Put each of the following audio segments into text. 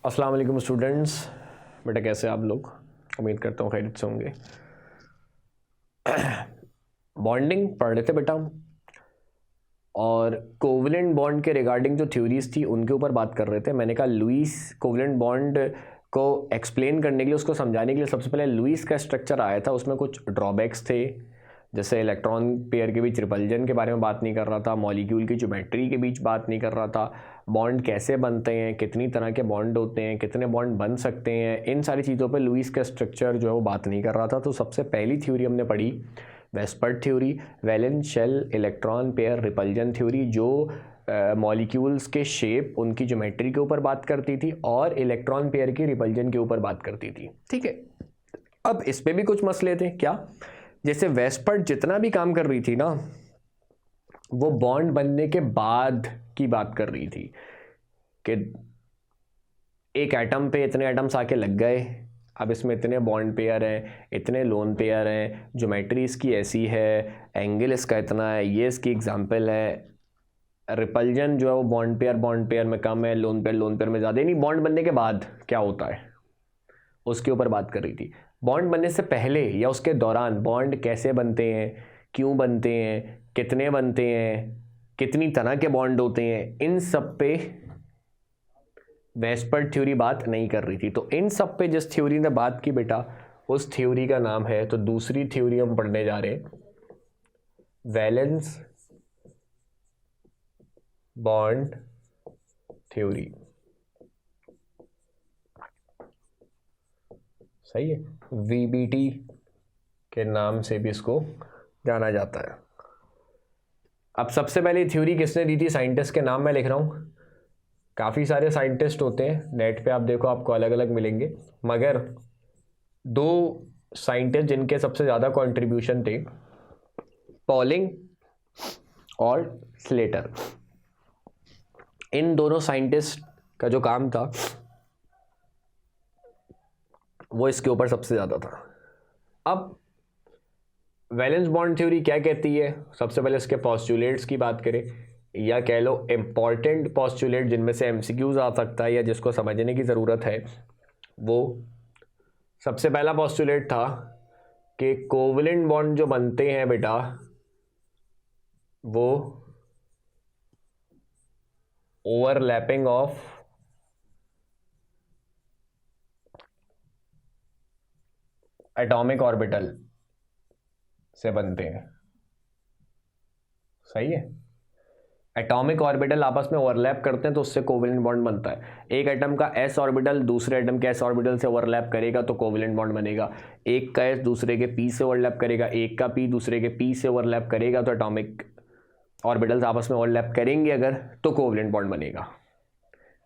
अस्सलाम वालेकुम स्टूडेंट्स। बेटा कैसे आप लोग? उम्मीद करता हूँ खैरियत से होंगे। बॉन्डिंग पढ़ रहे थे बेटा, और कोवलेंट बॉन्ड के रिगार्डिंग जो थ्योरीज थी उनके ऊपर बात कर रहे थे। मैंने कहा लुईस कोवलेंट बॉन्ड को एक्सप्लेन करने के लिए, उसको समझाने के लिए सबसे पहले लुईस का स्ट्रक्चर आया था। उसमें कुछ ड्रॉबैक्स थे, जैसे इलेक्ट्रॉन पेयर के बीच रिपल्जन के बारे में बात नहीं कर रहा था, मॉलिक्यूल की ज्योमेट्री के बीच बात नहीं कर रहा था, बॉन्ड कैसे बनते हैं, कितनी तरह के बॉन्ड होते हैं, कितने बॉन्ड बन सकते हैं, इन सारी चीज़ों पे लुईस का स्ट्रक्चर जो है वो बात नहीं कर रहा था। तो सबसे पहली थ्योरी हमने पढ़ी VSEPR theory, valence shell electron pair repulsion theory, जो मॉलिक्यूल्स के शेप, उनकी ज्योमेट्री के ऊपर बात करती थी और इलेक्ट्रॉन पेयर की रिपल्जन के ऊपर बात करती थी। ठीक है, अब इस पे भी कुछ मसले थे। क्या? जैसे वेस्पर्ट जितना भी काम कर रही थी ना, वो बॉन्ड बनने के बाद की बात कर रही थी कि एक एटम पे इतने एटम्स आके लग गए, अब इसमें इतने बॉन्ड पेयर हैं, इतने लोन पेयर हैं, ज्योमेट्री इसकी ऐसी है, एंगल इसका इतना है, ये इसकी एग्जांपल है। रिपल्जन जो है वो बॉन्ड पेयर में कम है, लोन पेयर में ज़्यादा। नहीं, बॉन्ड बनने के बाद क्या होता है उसके ऊपर बात कर रही थी। बॉन्ड बनने से पहले या उसके दौरान बॉन्ड कैसे बनते हैं, क्यों बनते हैं, कितने बनते हैं, कितनी तरह के बॉन्ड होते हैं, इन सब पे वेस्पर्ट थ्योरी बात नहीं कर रही थी। तो इन सब पे जिस थ्योरी ने बात की बेटा, उस थ्योरी का नाम है, तो दूसरी थ्योरी हम पढ़ने जा रहे हैं, वैलेंस बॉन्ड थ्योरी। सही है, वीबीटी के नाम से भी इसको जाना जाता है। अब सबसे पहले थ्योरी किसने दी थी? साइंटिस्ट के नाम मैं लिख रहा हूँ। काफ़ी सारे साइंटिस्ट होते हैं, नेट पे आप देखो आपको अलग अलग मिलेंगे, मगर दो साइंटिस्ट जिनके सबसे ज़्यादा कंट्रीब्यूशन थे, पॉलिंग और स्लेटर। इन दोनों साइंटिस्ट का जो काम था वो इसके ऊपर सबसे ज़्यादा था। अब वैलेंस बॉन्ड थ्योरी क्या कहती है? सबसे पहले इसके पोस्टुलेट्स की बात करें, या कह लो इम्पॉर्टेंट पोस्टुलेट जिनमें से एमसीक्यूज आ सकता है या जिसको समझने की ज़रूरत है। वो सबसे पहला पोस्टुलेट था कि कोवलेंट बॉन्ड जो बनते हैं बेटा, वो ओवरलैपिंग ऑफ एटॉमिक ऑर्बिटल से बनते हैं। सही है, एटॉमिक ऑर्बिटल आपस में ओवरलैप करते हैं तो उससे कोवलेंट बॉन्ड बनता है। एक एटम का एस ऑर्बिटल दूसरे एटम के एस ऑर्बिटल से ओवरलैप करेगा तो कोवलेंट बॉन्ड बनेगा। एक का एस दूसरे के पी से ओवरलैप करेगा, एक का पी दूसरे के पी से ओवरलैप करेगा, तो एटॉमिक ऑर्बिटल्स आपस में ओवरलैप करेंगे अगर, तो कोवलेंट बॉन्ड बनेगा।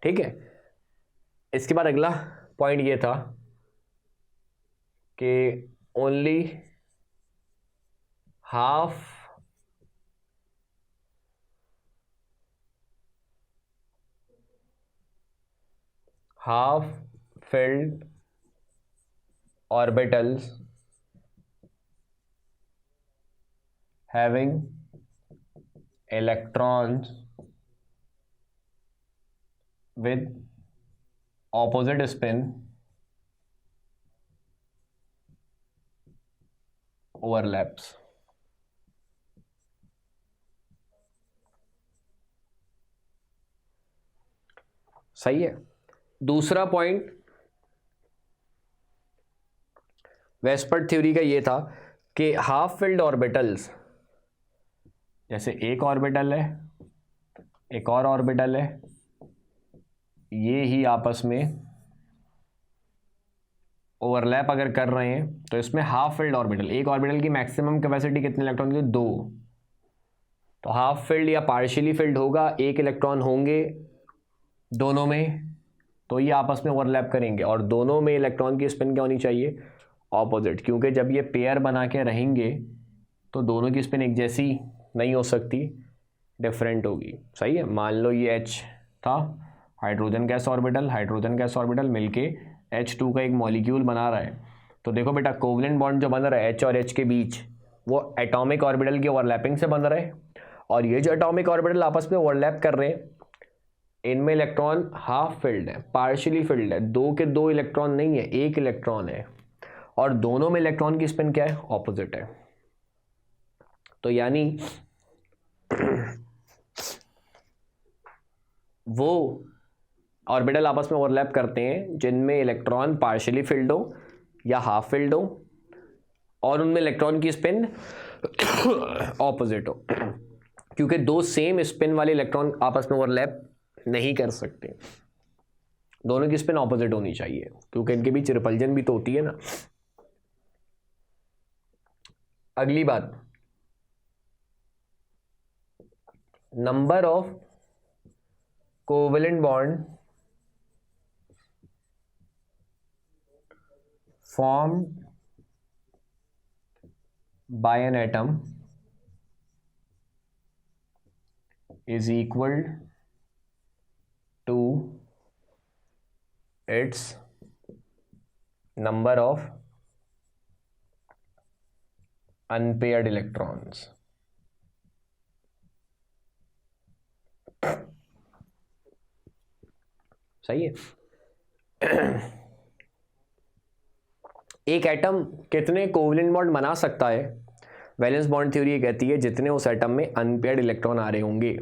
ठीक है, इसके बाद अगला पॉइंट ये था कि only half filled orbitals having electrons with opposite spin overlaps। सही है। दूसरा पॉइंट वेस्पर्ट थ्योरी का ये था कि हाफ फिल्ड ऑर्बिटल्स, जैसे एक ऑर्बिटल है, एक और ऑर्बिटल है, ये ही आपस में ओवरलैप अगर कर रहे हैं तो इसमें हाफ फिल्ड ऑर्बिटल, एक ऑर्बिटल की मैक्सिमम कैपेसिटी कितने इलेक्ट्रॉन की? 2। तो हाफ फिल्ड या पार्शियली फिल्ड होगा, एक इलेक्ट्रॉन होंगे दोनों में, तो ये आपस में ओवरलैप करेंगे, और दोनों में इलेक्ट्रॉन की स्पिन क्या होनी चाहिए? ऑपोजिट, क्योंकि जब ये पेयर बना के रहेंगे तो दोनों की स्पिन एक जैसी नहीं हो सकती, डिफरेंट होगी। सही है, मान लो ये H था, हाइड्रोजन गैस ऑर्बिटल मिलके H2 का एक मॉलिक्यूल बना रहा है। तो देखो बेटा, कोवलेंट बॉन्ड जो बन रहा है H और H के बीच, वो एटॉमिक ऑर्बिटल की ओवरलैपिंग से बन रहा है, और ये जो एटॉमिक ऑर्बिटल आपस में ओवरलैप कर रहे हैं, इनमें इलेक्ट्रॉन हाफ फिल्ड है, पार्शियली फिल्ड है, दो के दो इलेक्ट्रॉन नहीं है, एक इलेक्ट्रॉन है, और दोनों में इलेक्ट्रॉन की स्पिन क्या है, ऑपोजिट है। तो यानी वो ऑर्बिटल आपस में ओवरलैप करते हैं जिनमें इलेक्ट्रॉन पार्शियली फिल्ड हो या हाफ फिल्ड हो और उनमें इलेक्ट्रॉन की स्पिन ऑपोजिट हो, क्योंकि दो सेम स्पिन वाले इलेक्ट्रॉन आपस में ओवरलैप नहीं कर सकते, दोनों की स्पिन ऑपोजिट होनी चाहिए, क्योंकि इनके बीच रिपल्जन भी तो होती है ना। अगली बात, number of covalent bond formed by an atom is equal to its number of unpaired electrons. सही है। एक एटम कितने कोवेलेंट बॉन्ड बना सकता है? वैलेंस बॉन्ड थ्योरी ये कहती है जितने उस एटम में अनपेयर्ड इलेक्ट्रॉन आ रहे होंगे।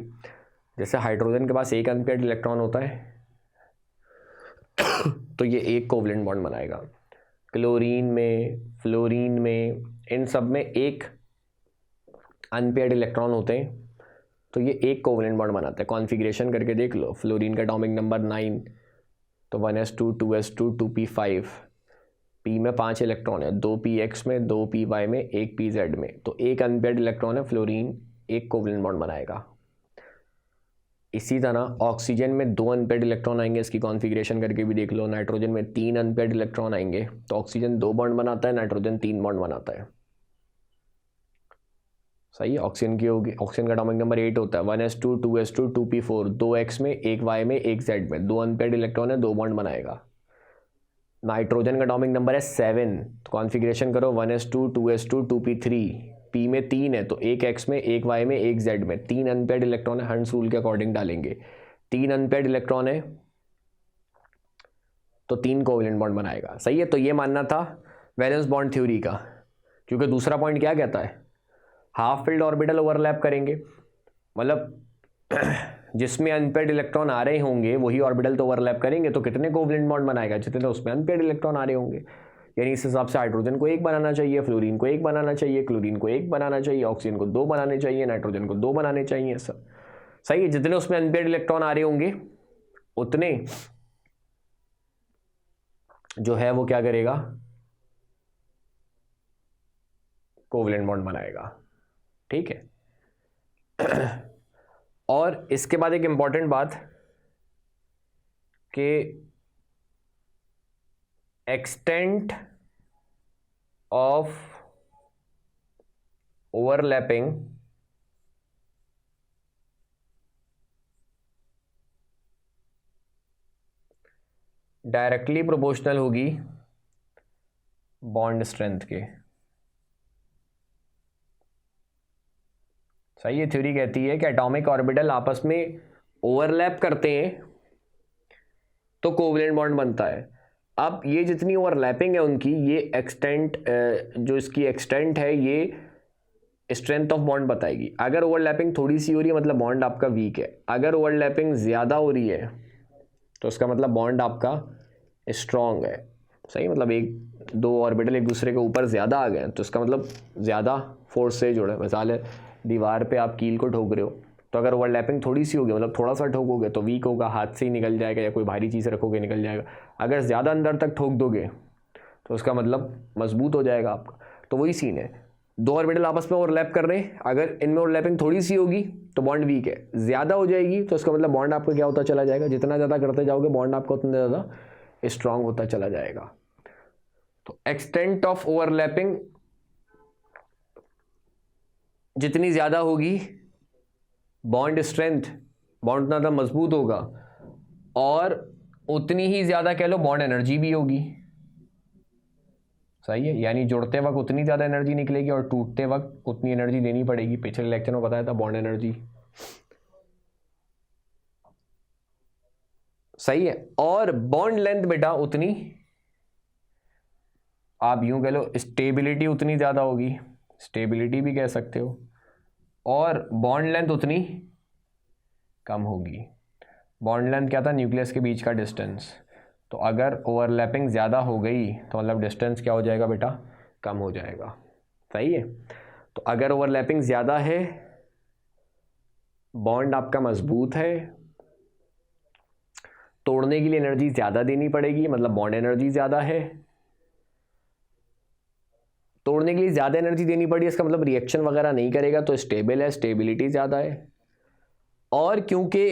जैसे हाइड्रोजन के पास एक अनपेयर्ड इलेक्ट्रॉन होता है तो ये एक कोवेलेंट बॉन्ड बनाएगा। क्लोरीन में, फ्लोरीन में, इन सब में एक अनपेयर्ड इलेक्ट्रॉन होते हैं तो ये एक कोवेलेंट बॉन्ड बनाते हैं। कॉन्फ़िगरेशन करके देख लो, फ्लोरीन का एटॉमिक नंबर 9, तो 1s2 2s2 2p5, पी में 5 इलेक्ट्रॉन है, 2px में, 2py में, 1pz में, तो एक अनपेयर्ड इलेक्ट्रॉन है फ्लोरीन, एक कोवेलेंट बॉन्ड बनाएगा। इसी तरह ऑक्सीजन में 2 अनपेयर्ड इलेक्ट्रॉन आएंगे, इसकी कॉन्फ़िगरेशन करके भी देख लो। नाइट्रोजन में 3 अनपेयर्ड इलेक्ट्रॉन आएंगे, तो ऑक्सीजन 2 बॉन्ड बनाता है, नाइट्रोजन 3 बॉन्ड बनाता है। सही है। ऑक्सीजन की होगी, ऑक्सीजन का एटॉमिक नंबर 8 होता है, 1s2 2s2 2p4, 2x में, 1y में, 1z में, 2 अनपेयर्ड इलेक्ट्रॉन है, 2 बॉन्ड बनाएगा। नाइट्रोजन का एटॉमिक नंबर है 7, तो कॉन्फ़िगरेशन करो 1s2 2s2 2p3, पी में 3 है तो 1x में, 1y में, 1z में, 3 अनपेयर्ड इलेक्ट्रॉन है, हंस रूल के अकॉर्डिंग डालेंगे, 3 अनपेयर्ड इलेक्ट्रॉन है तो 3 कोवेलेंट बॉन्ड बनाएगा। सही है। तो ये मानना था वैलेंस बॉन्ड थ्योरी का, क्योंकि दूसरा पॉइंट क्या कहता है, हाफ फिल्ड ऑर्बिटल ओवरलैप करेंगे, मतलब जिसमें अनपेयर्ड इलेक्ट्रॉन आ रहे होंगे वही ऑर्बिटल तो ओवरलैप करेंगे, तो कितने कोवेलेंट बॉन्ड बनाएगा, जितने उसमें अनपेयर्ड इलेक्ट्रॉन आ रहे होंगे। यानी इस हिसाब से हाइड्रोजन को 1 बनाना चाहिए, फ्लोरीन को 1 बनाना चाहिए, क्लोरीन को 1 बनाना चाहिए, ऑक्सीजन को 2 बनाने चाहिए, नाइट्रोजन को 2 बनाने चाहिए। सब सही है। जितने उसमें अनपेयर्ड इलेक्ट्रॉन आ रहे होंगे उतने जो है वो क्या करेगा, कोवेलेंट बॉन्ड बनाएगा। ठीक है। और इसके बाद एक इंपॉर्टेंट बात कि extent of overlapping directly proportional होगी बॉन्ड स्ट्रेंथ के। सही है। थ्योरी कहती है कि एटॉमिक ऑर्बिटल आपस में ओवरलैप करते हैं तो कोवेलेंट बॉन्ड बनता है। अब ये जितनी ओवरलैपिंग है उनकी, ये एक्सटेंट, जो इसकी एक्सटेंट है ये स्ट्रेंथ ऑफ बॉन्ड बताएगी। अगर ओवरलैपिंग थोड़ी सी हो रही है मतलब बॉन्ड आपका वीक है, अगर ओवरलैपिंग ज़्यादा हो रही है तो उसका मतलब बॉन्ड आपका स्ट्रॉन्ग है। सही, मतलब एक दो ऑर्बिटल एक दूसरे के ऊपर ज़्यादा आ गए तो इसका मतलब ज़्यादा फोर्स से जुड़े। मिसाल है, दीवार पे आप कील को ठोक रहे हो, तो अगर ओवरलैपिंग थोड़ी सी होगी मतलब थोड़ा सा ठोकोगे तो वीक होगा, हाथ से ही निकल जाएगा, या कोई भारी चीज़ रखोगे निकल जाएगा। अगर ज़्यादा अंदर तक ठोक दोगे तो उसका मतलब मजबूत हो जाएगा आपका। तो वही सीन है, दो ऑर्बिटल आपस में ओवरलैप कर रहे हैं, अगर इनमें ओवरलैपिंग थोड़ी सी होगी तो बॉन्ड वीक है, ज़्यादा हो जाएगी तो उसका मतलब बॉन्ड आपका क्या होता चला जाएगा, जितना ज़्यादा करते जाओगे बॉन्ड आपका उतना ज़्यादा स्ट्रांग होता चला जाएगा। तो एक्सटेंट ऑफ ओवरलैपिंग जितनी ज़्यादा होगी बॉन्ड स्ट्रेंथ, बॉन्ड उतना ज़्यादा मजबूत होगा, और उतनी ही ज़्यादा कह लो बॉन्ड एनर्जी भी होगी। सही है। यानी जुड़ते वक्त उतनी ज़्यादा एनर्जी निकलेगी और टूटते वक्त उतनी एनर्जी देनी पड़ेगी। पिछले लेक्चर में बताया था बॉन्ड एनर्जी। सही है। और बॉन्ड लेंथ बेटा उतनी, आप यूं कह लो स्टेबिलिटी उतनी ज़्यादा होगी, स्टेबिलिटी भी कह सकते हो, और बॉन्ड लेंथ उतनी कम होगी। बॉन्ड लेंथ क्या था, न्यूक्लियस के बीच का डिस्टेंस। तो अगर ओवरलैपिंग ज़्यादा हो गई तो मतलब डिस्टेंस क्या हो जाएगा बेटा, कम हो जाएगा। सही है। तो अगर ओवरलैपिंग ज़्यादा है, बॉन्ड आपका मजबूत है, तोड़ने के लिए एनर्जी ज़्यादा देनी पड़ेगी, मतलब बॉन्ड एनर्जी ज़्यादा है। तोड़ने के लिए ज़्यादा एनर्जी देनी पड़ी, इसका मतलब रिएक्शन वगैरह नहीं करेगा, तो स्टेबल है, स्टेबिलिटी ज़्यादा है। और क्योंकि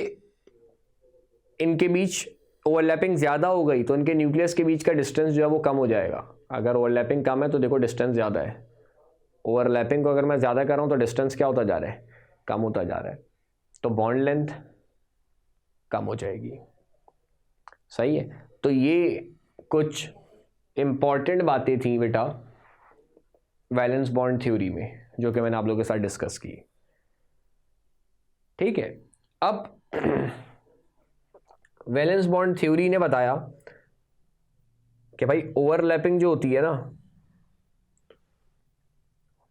इनके बीच ओवरलैपिंग ज़्यादा हो गई तो इनके न्यूक्लियस के बीच का डिस्टेंस जो है वो कम हो जाएगा। अगर ओवरलैपिंग कम है तो देखो डिस्टेंस ज़्यादा है, ओवरलैपिंग को अगर मैं ज़्यादा कर रहा हूँ तो डिस्टेंस क्या होता जा रहा है, कम होता जा रहा है, तो बॉन्ड लेंथ कम हो जाएगी। सही है। तो ये कुछ इम्पॉर्टेंट बातें थी बेटा वैलेंस बॉन्ड थ्योरी में, जो कि मैंने आप लोगों के साथ डिस्कस की। ठीक है। अब वैलेंस बॉन्ड थ्योरी ने बताया कि भाई ओवरलैपिंग जो होती है ना,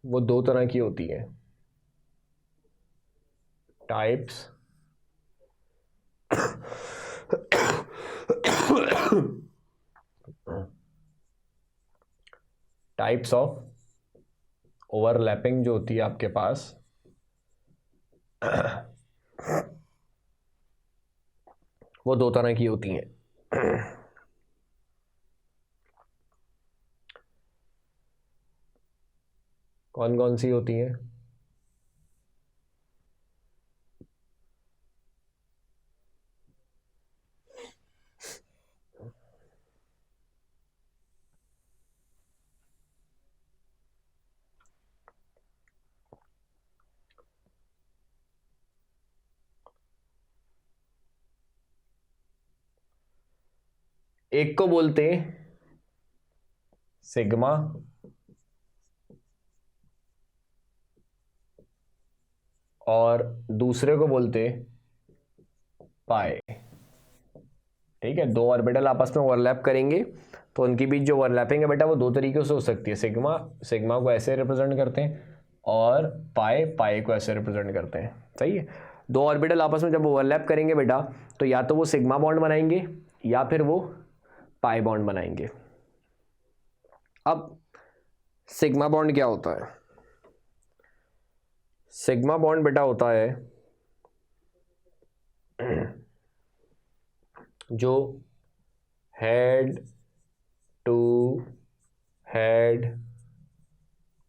वो दो तरह की होती है, टाइप्स टाइप्स ऑफ ओवरलैपिंग जो होती है आपके पास वो दो तरह की होती हैं। कौन कौन सी होती हैं? एक को बोलते हैं सिग्मा, और दूसरे को बोलते पाई। ठीक है। दो ऑर्बिटल आपस में ओवरलैप करेंगे तो उनके बीच जो ओवरलैपिंग है बेटा वो दो तरीके से हो सकती है। सिग्मा, सिग्मा को ऐसे रिप्रेजेंट करते हैं, और पाई, पाई को ऐसे रिप्रेजेंट करते हैं। सही है। दो ऑर्बिटल आपस में जब ओवरलैप करेंगे बेटा तो या तो वो सिग्मा बॉन्ड बनाएंगे या फिर वो पाई बॉन्ड बनाएंगे। अब सिग्मा बॉन्ड क्या होता है? सिग्मा बॉन्ड बेटा होता है जो हेड टू हेड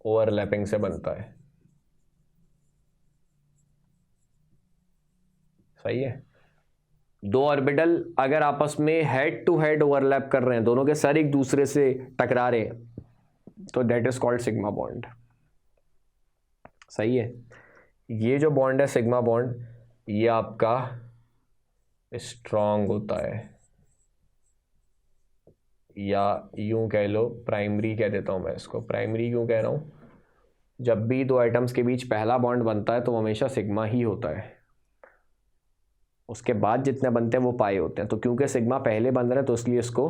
ओवरलैपिंग से बनता है। सही है। दो ऑर्बिटल अगर आपस में हेड टू हेड ओवरलैप कर रहे हैं, दोनों के सर एक दूसरे से टकरा रहे हैं, तो that is called sigma bond. सही है। ये जो बॉन्ड है सिग्मा बॉन्ड, ये आपका स्ट्रॉन्ग होता है, या यूं कह लो प्राइमरी कह देता हूं मैं इसको। प्राइमरी क्यों कह रहा हूं? जब भी दो एटम्स के बीच पहला बॉन्ड बनता है तो वो हमेशा सिग्मा ही होता है, उसके बाद जितने बनते हैं वो पाई होते हैं। तो क्योंकि सिग्मा पहले बन रहा है तो इसलिए इसको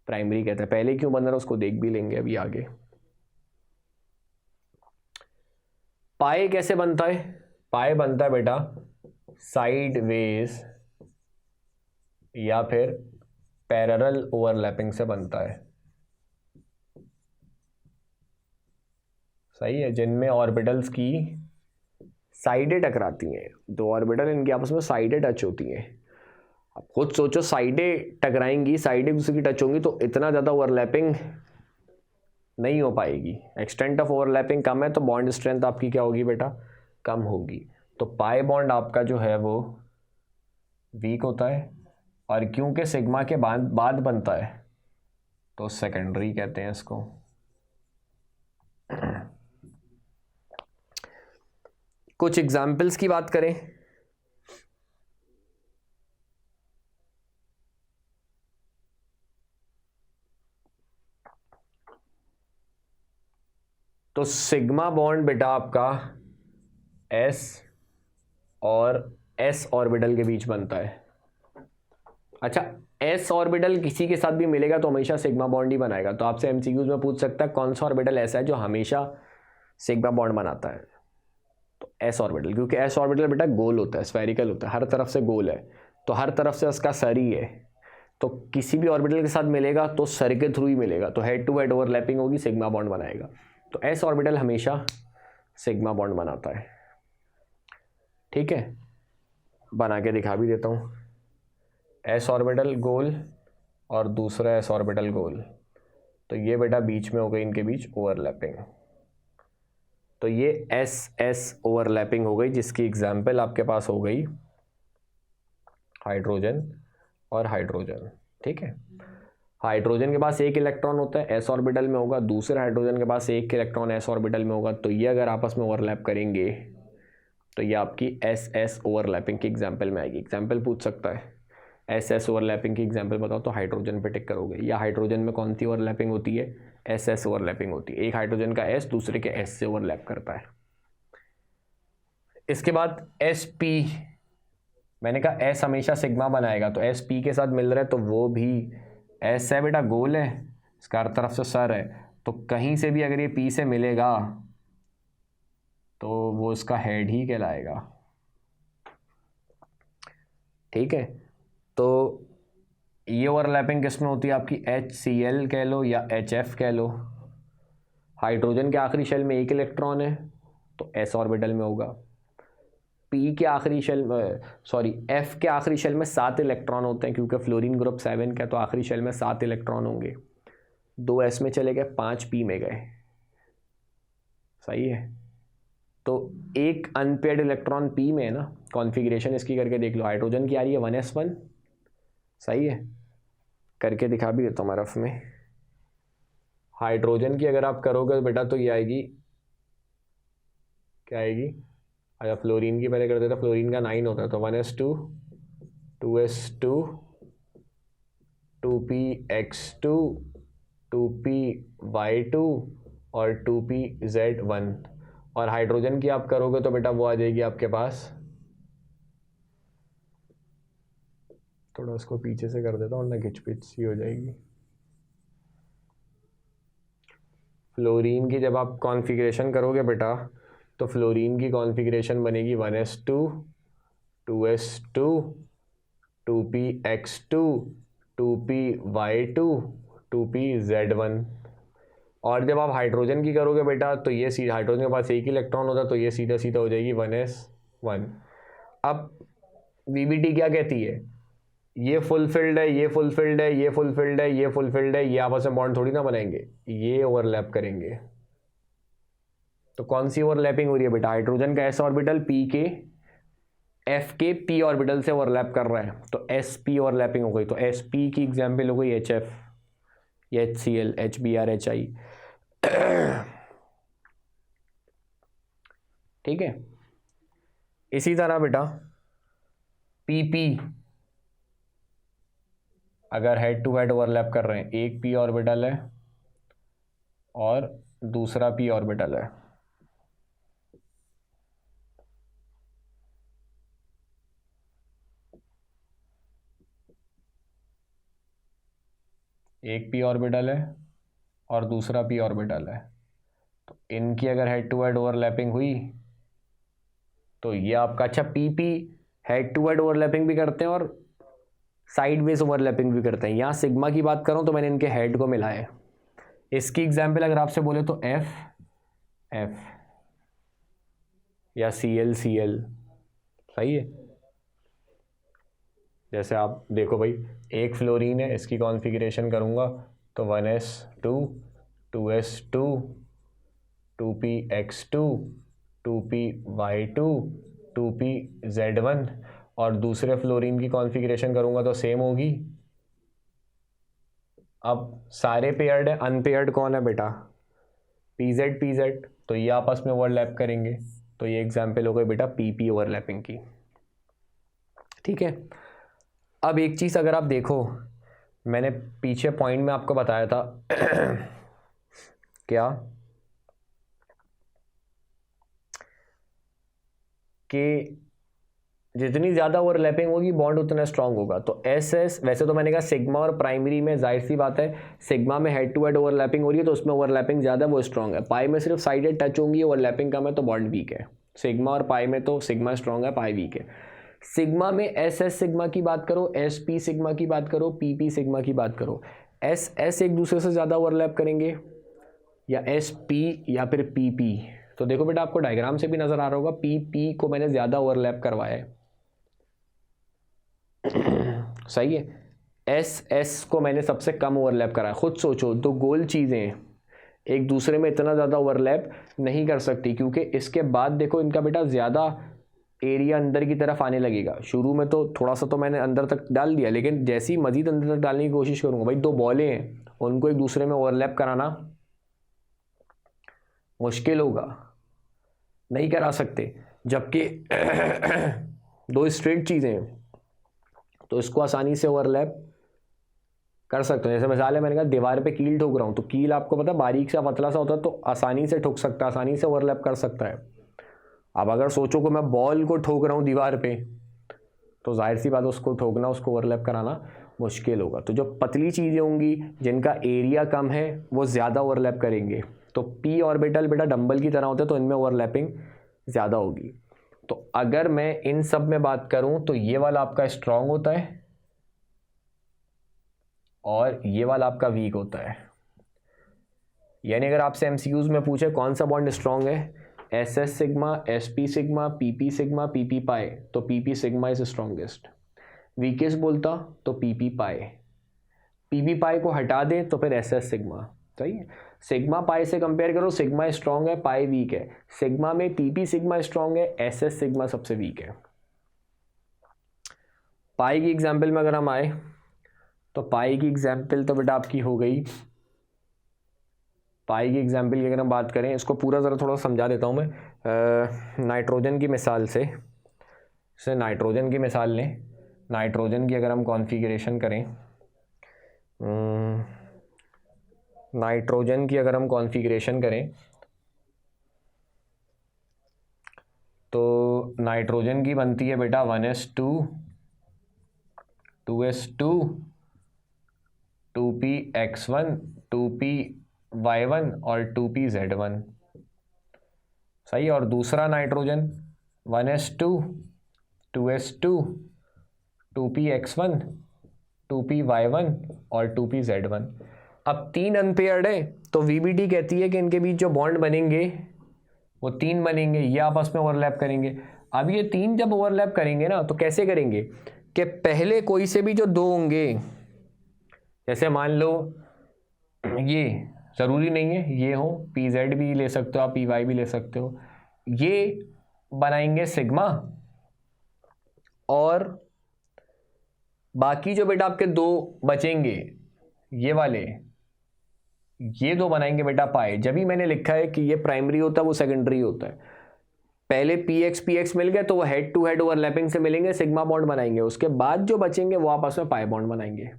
प्राइमरी कहते हैं। पहले क्यों बन रहा है उसको देख भी लेंगे अभी आगे। पाई कैसे बनता है? पाई बनता है बेटा साइड वेज या फिर पैरेलल ओवरलैपिंग से बनता है। सही है। जिनमें ऑर्बिटल्स की साइडें टकराती हैं, दो ऑर्बिटल इनके आपस में साइडें टच होती हैं। अब खुद सोचो, साइडें टकराएंगी, साइडें दूसरी की टच होंगी तो इतना ज़्यादा ओवरलैपिंग नहीं हो पाएगी। एक्सटेंट ऑफ ओवरलैपिंग कम है तो बॉन्ड स्ट्रेंथ आपकी क्या होगी बेटा, कम होगी। तो पाई बॉन्ड आपका जो है वो वीक होता है, और क्योंकि सिग्मा के बाद बनता है तो सेकेंडरी कहते हैं इसको। कुछ एग्जाम्पल्स की बात करें तो सिग्मा बॉन्ड बेटा आपका एस और एस ऑर्बिटल के बीच बनता है। अच्छा, एस ऑर्बिटल किसी के साथ भी मिलेगा तो हमेशा सिग्मा बॉन्ड ही बनाएगा। तो आपसे एमसीक्यूज में पूछ सकता है कौन सा ऑर्बिटल ऐसा है जो हमेशा सिग्मा बॉन्ड बनाता है, तो एस ऑर्बिटल, क्योंकि एस ऑर्बिटल बेटा गोल होता है, स्फेरिकल होता है, हर तरफ से गोल है, तो हर तरफ से उसका सर ही है, तो किसी भी ऑर्बिटल के साथ मिलेगा तो सर के थ्रू ही मिलेगा, तो हेड टू हेड ओवरलैपिंग होगी, सिग्मा बॉन्ड बनाएगा। तो एस ऑर्बिटल हमेशा सिग्मा बॉन्ड बनाता है। ठीक है, बना के दिखा भी देता हूँ। एस ऑर्बिटल गोल और दूसरा एस ऑर्बिटल गोल, तो ये बेटा बीच में हो गई इनके बीच ओवरलैपिंग, तो ये एस एस ओवरलैपिंग हो गई, जिसकी एग्जाम्पल आपके पास हो गई हाइड्रोजन और हाइड्रोजन। ठीक है, हाइड्रोजन के पास एक इलेक्ट्रॉन होता है, एस ऑर्बिटल में होगा, दूसरे हाइड्रोजन के पास एक इलेक्ट्रॉन एस ऑर्बिटल में होगा, तो ये अगर आपस में ओवरलैप करेंगे तो ये आपकी एस एस ओवरलैपिंग की एग्जाम्पल में आएगी। एग्जाम्पल पूछ सकता है एस एस ओवरलैपिंग की एग्जाम्पल बताओ, तो हाइड्रोजन पे टिक करोगे। या हाइड्रोजन में कौन सी ओवरलैपिंग होती है, एस एस ओवरलैपिंग होती है, एक हाइड्रोजन का एस दूसरे के एस से ओवरलैप करता है। इसके बाद एस पी, मैंने कहा एस हमेशा सिग्मा बनाएगा, तो एस पी के साथ मिल रहा है तो वो भी एस है बेटा, गोल है, इसका हर तरफ से सर है, तो कहीं से भी अगर ये पी से मिलेगा तो वो इसका हेड ही कहलाएगा। ठीक है, तो ये ओवरलैपिंग किस में होती है आपकी, HCl कह लो या HF कह लो। हाइड्रोजन के आखिरी शेल में एक इलेक्ट्रॉन है तो एस ऑर्बिटल में होगा, पी के आखिरी शेल सॉरी एफ के आखिरी शेल में 7 इलेक्ट्रॉन होते हैं, क्योंकि फ्लोरीन ग्रुप 7 का, तो आखिरी शेल में 7 इलेक्ट्रॉन होंगे, 2 एस में चले गए, 5 पी में गए। सही है, तो एक अनपेयर्ड इलेक्ट्रॉन पी में है ना, कॉन्फ़िगरेशन इसकी करके देख लो, हाइड्रोजन की आ रही है 1s1। सही है, करके दिखा भी देता हूँ मैं रफ में। हाइड्रोजन की अगर आप करोगे तो बेटा तो ये आएगी, क्या आएगी, अच्छा फ्लोरीन की पहले कर देता, फ्लोरीन का 9 होता है, तो 1s2 2s2 2px2 2py2 और 2pz1। और हाइड्रोजन की आप करोगे तो बेटा वो आ जाएगी आपके पास, थोड़ा उसको पीछे से कर देता हूँ वरना घिच पिच सी हो जाएगी। फ्लोरीन की जब आप कॉन्फ़िगरेशन करोगे बेटा तो फ्लोरीन की कॉन्फ़िगरेशन बनेगी 1s2 2s2 2px2 2py2 2pz1। और जब आप हाइड्रोजन की करोगे बेटा तो ये सीधा, हाइड्रोजन के पास एक ही इलेक्ट्रॉन होता है, तो ये सीधा सीधा हो जाएगी 1s1। अब वीबीटी क्या कहती है, ये फुलफिल्ड है, ये फुलफिल्ड है, ये फुलफिल्ड है, ये फुलफिल्ड है, ये आपस में बॉन्ड थोड़ी ना बनाएंगे, ये ओवरलैप करेंगे। तो कौन सी ओवरलैपिंग हो रही है बेटा, हाइड्रोजन का एस ऑर्बिटल पी के एफ के पी ऑर्बिटल से ओवरलैप कर रहा है, तो एस पी ओवरलैपिंग हो गई, तो एस पी की एग्जाम्पल हो गई एच एफ या HCl HBr HI। ठीक है, इसी तरह बेटा PP अगर हेड टू हेड ओवरलैप कर रहे हैं, एक पी ऑर्बिटल है और दूसरा पी ऑर्बिटल है, एक पी ऑर्बिटल है और दूसरा पी ऑर्बिटल है, तो इनकी अगर हेड टू हेड ओवरलैपिंग हुई तो ये आपका, अच्छा PP head to head overlapping भी करते हैं और साइड वेज ओवरलैपिंग भी करते हैं। यहाँ सिग्मा की बात करूँ तो मैंने इनके हेड को मिलाया है। इसकी एग्जाम्पल अगर आपसे बोले तो F F या Cl Cl। सही है, जैसे आप देखो भाई, एक फ्लोरीन है, इसकी कॉन्फ़िगरेशन करूँगा तो 1s2 2s2 2px2 2py2 2pz1, और दूसरे फ्लोरीन की कॉन्फ़िगरेशन करूँगा तो सेम होगी। अब सारे पेयर्ड है, अनपेयर्ड कौन है बेटा, pz pz, तो ये आपस में ओवरलैप करेंगे, तो ये एग्जाम्पल हो गई बेटा PP ओवरलैपिंग की। ठीक है, अब एक चीज़ अगर आप देखो, मैंने पीछे पॉइंट में आपको बताया था क्या, कि जितनी ज़्यादा ओवरलैपिंग होगी बॉन्ड उतना स्ट्रांग होगा। तो एस एस, वैसे तो मैंने कहा सिग्मा और प्राइमरी में जाहिर सी बात है सिग्मा में हेड टू हेड ओवरलैपिंग हो रही है तो उसमें ओवरलैपिंग ज़्यादा, वो स्ट्रांग है। पाई में सिर्फ साइडेड टच होंगी, ओवरलैपिंग कम है तो बॉन्ड वीक है। सिग्मा और पाई में तो सिग्मा स्ट्रांग है, पाई वीक है। सिग्मा में एस एस सिग्मा की बात करो, एस पी सिग्मा की बात करो, पी पी सिग्मा की बात करो, एस एस एक दूसरे से ज़्यादा ओवरलैप करेंगे या एस पी या फिर पी पी। तो देखो बेटा आपको डायग्राम से भी नज़र आ रहा होगा, पी पी को मैंने ज़्यादा ओवरलैप करवाया है सही है। एस एस को मैंने सबसे कम ओवरलैप करा है। खुद सोचो, दो गोल चीज़ें एक दूसरे में इतना ज़्यादा ओवरलैप नहीं कर सकती, क्योंकि इसके बाद देखो इनका बेटा ज़्यादा एरिया अंदर की तरफ आने लगेगा। शुरू में तो थोड़ा सा तो मैंने अंदर तक डाल दिया, लेकिन जैसे ही मज़ीद अंदर तक डालने की कोशिश करूँगा, भाई दो बॉलें हैं उनको एक दूसरे में ओवरलैप कराना मुश्किल होगा, नहीं करा सकते। जबकि दो स्ट्रेट चीज़ें हैं तो इसको आसानी से ओवरलैप कर सकते हो। जैसे मिसाल है, मैंने कहा दीवार पे कील ठोक रहा हूँ, तो कील आपको पता बारीक सा पतला सा होता है तो आसानी से ठोक सकता है, आसानी से ओवरलैप कर सकता है। अब अगर सोचो कि मैं बॉल को ठोक रहा हूँ दीवार पे, तो जाहिर सी बात है उसको ठोकना, उसको ओवरलैप कराना मुश्किल होगा। तो जो पतली चीज़ें होंगी जिनका एरिया कम है वो ज़्यादा ओवरलैप करेंगे। तो पी ऑर्बिटल बेटा डंबल की तरह होते हैं तो इनमें ओवरलैपिंग ज़्यादा होगी। तो अगर मैं इन सब में बात करूँ तो ये वाला आपका स्ट्रांग होता है और ये वाला आपका वीक होता है। यानी अगर आपसे एमसीक्यूज में पूछे कौन सा बॉन्ड स्ट्रांग है, s s sigma, s p sigma, p p sigma, p p pi, तो p p sigma is strongest. Weakest बोलता तो p p pi, p p pi को हटा दे तो फिर एस एस सिग्मा। सही है। सिग्मा पाई से कंपेयर करो, सिग्मा स्ट्रांग है, पाई वीक है। सिग्मा में पी पी सिग्मा स्ट्रांग है, एस एस सिग्मा सबसे वीक है। पाई की एग्जाम्पल में अगर हम आए तो पाई की एग्जाम्पल तो बेटा आपकी हो गई। पाई की एग्जाम्पल की अगर हम बात करें, इसको पूरा ज़रा थोड़ा समझा देता हूँ मैं। नाइट्रोजन की मिसाल से, जैसे नाइट्रोजन की मिसाल लें, नाइट्रोजन की अगर हम कॉन्फ़िगरेशन करें, नाइट्रोजन की अगर हम कॉन्फ़िगरेशन करें तो नाइट्रोजन की बनती है बेटा 1s2, 2s2, 2px1, 2py1 और 2pz1। सही। और दूसरा nitrogen 1s2, 2s2, 2px1, 2py1 और 2pz1। अब तीन अनपेयर्ड है तो वीबीटी कहती है कि इनके बीच जो बॉन्ड बनेंगे वो तीन बनेंगे, ये आपस में ओवरलैप करेंगे। अब ये तीन जब ओवरलैप करेंगे ना तो कैसे करेंगे कि पहले कोई से भी जो दो होंगे, जैसे मान लो ये, ज़रूरी नहीं है ये हो, पी जेड भी ले सकते हो आप, पी वाई भी ले सकते हो, ये बनाएंगे सिग्मा, और बाकी जो बेटा आपके दो बचेंगे ये वाले, ये दो बनाएंगे बेटा पाई। जब ही मैंने लिखा है कि ये प्राइमरी होता है वो सेकेंडरी होता है। पहले पी एक्स मिल गए तो वो हेड टू हेड ओवरलैपिंग से मिलेंगे, सिग्मा बॉन्ड बनाएंगे, उसके बाद जो बचेंगे वो आपस में पाई बॉन्ड बनाएंगे।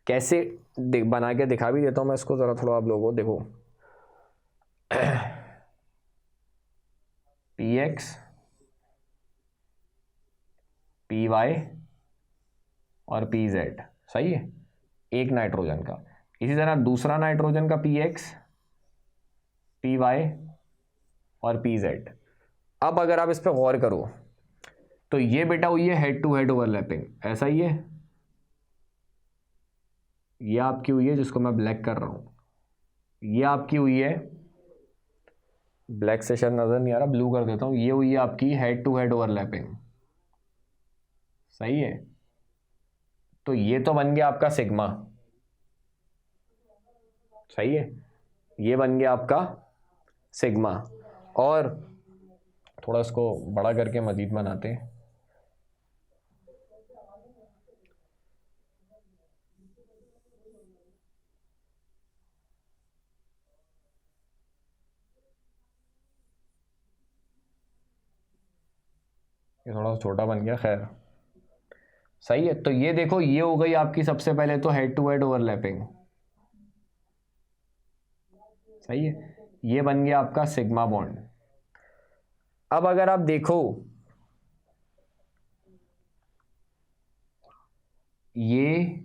कैसे बना के दिखा भी देता हूं मैं इसको, ज़रा थोड़ा आप लोगों को देखो। पी एक्स, पी वाई और पी जेड, सही है, एक नाइट्रोजन का। इसी तरह दूसरा नाइट्रोजन का पी एक्स, पी वाई और पी जेड। अब अगर आप इस पर गौर करो तो ये बेटा हुई है हेड टू हेड ओवरलैपिंग, ऐसा ही है, ये आपकी हुई है जिसको मैं ब्लैक कर रहा हूं, ये आपकी हुई है, ब्लैक से शायद नजर नहीं आ रहा, ब्लू कर देता हूं, ये हुई है आपकी हेड टू हेड ओवरलैपिंग। सही है। तो ये तो बन गया आपका सिग्मा, सही है, ये बन गया आपका सिग्मा। और थोड़ा इसको बड़ा करके मजीद बनाते हैं। ये थोड़ा छोटा बन गया, खैर सही है। तो ये देखो, ये हो गई आपकी सबसे पहले तो हेड टू हेड ओवरलैपिंग, सही है, ये बन गया आपका सिग्मा बॉन्ड। अब अगर आप देखो ये